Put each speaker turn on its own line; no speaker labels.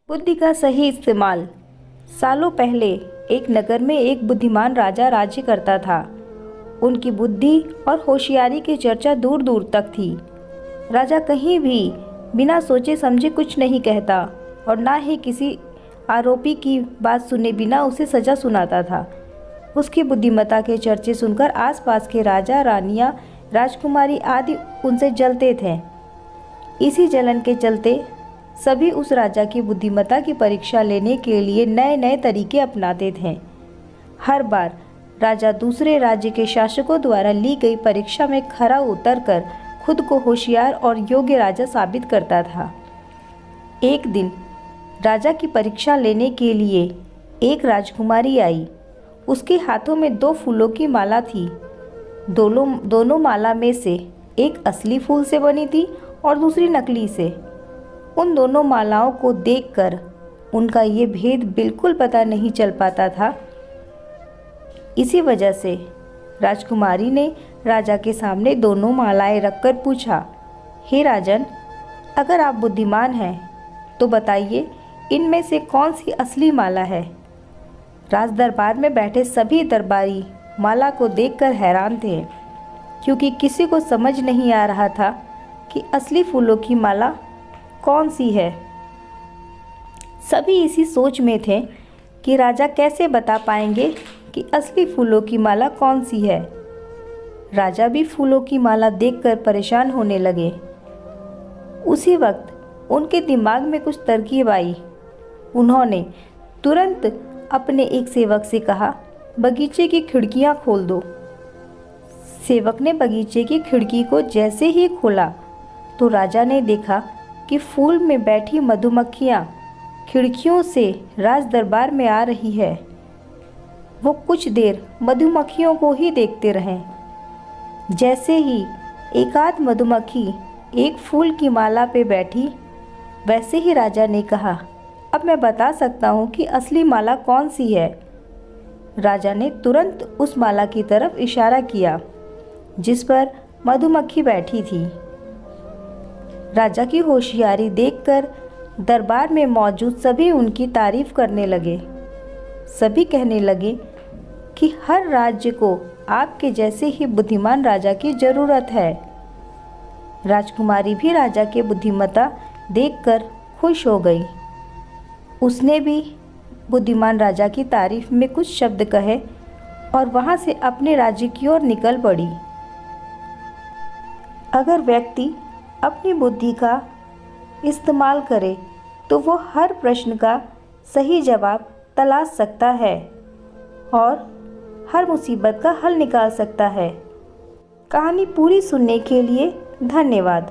बुद्धि का सही इस्तेमाल। सालों पहले एक नगर में एक बुद्धिमान राजा राज्य करता था। उनकी बुद्धि और होशियारी की चर्चा दूर दूर तक थी। राजा कहीं भी बिना सोचे समझे कुछ नहीं कहता और ना ही किसी आरोपी की बात सुने बिना उसे सजा सुनाता था। उसकी बुद्धिमत्ता के चर्चे सुनकर आसपास के राजा, रानियां, राजकुमारी आदि उनसे जलते थे। इसी जलन के चलते सभी उस राजा की बुद्धिमत्ता की परीक्षा लेने के लिए नए नए तरीके अपनाते थे। हर बार राजा दूसरे राज्य के शासकों द्वारा ली गई परीक्षा में खरा उतरकर खुद को होशियार और योग्य राजा साबित करता था। एक दिन राजा की परीक्षा लेने के लिए एक राजकुमारी आई। उसके हाथों में 2 फूलों की माला थी। दोनों माला में से एक असली फूल से बनी थी और दूसरी नकली से। उन दोनों मालाओं को देखकर उनका ये भेद बिल्कुल पता नहीं चल पाता था। इसी वजह से राजकुमारी ने राजा के सामने दोनों मालाएं रखकर पूछा, हे राजन, अगर आप बुद्धिमान हैं तो बताइए इनमें से कौन सी असली माला है। राज दरबार में बैठे सभी दरबारी माला को देखकर हैरान थे, क्योंकि किसी को समझ नहीं आ रहा था कि असली फूलों की माला कौन सी है। सभी इसी सोच में थे कि राजा कैसे बता पाएंगे कि असली फूलों की माला कौन सी है। राजा भी फूलों की माला देखकर परेशान होने लगे। उसी वक्त उनके दिमाग में कुछ तरकीब आई। उन्होंने तुरंत अपने एक सेवक से कहा, बगीचे की खिड़कियां खोल दो। सेवक ने बगीचे की खिड़की को जैसे ही खोला तो राजा ने देखा कि फूल में बैठी मधुमक्खियां खिड़कियों से राज दरबार में आ रही है। वो कुछ देर मधुमक्खियों को ही देखते रहे। जैसे ही एकाध मधुमक्खी एक फूल की माला पे बैठी, वैसे ही राजा ने कहा, अब मैं बता सकता हूँ कि असली माला कौन सी है। राजा ने तुरंत उस माला की तरफ इशारा किया जिस पर मधुमक्खी बैठी थी। राजा की होशियारी देखकर दरबार में मौजूद सभी उनकी तारीफ करने लगे। सभी कहने लगे कि हर राज्य को आपके जैसे ही बुद्धिमान राजा की ज़रूरत है। राजकुमारी भी राजा के बुद्धिमत्ता देखकर खुश हो गई। उसने भी बुद्धिमान राजा की तारीफ में कुछ शब्द कहे और वहाँ से अपने राज्य की ओर निकल पड़ी। अगर व्यक्ति अपनी बुद्धि का इस्तेमाल करे तो वो हर प्रश्न का सही जवाब तलाश सकता है और हर मुसीबत का हल निकाल सकता है। कहानी पूरी सुनने के लिए धन्यवाद।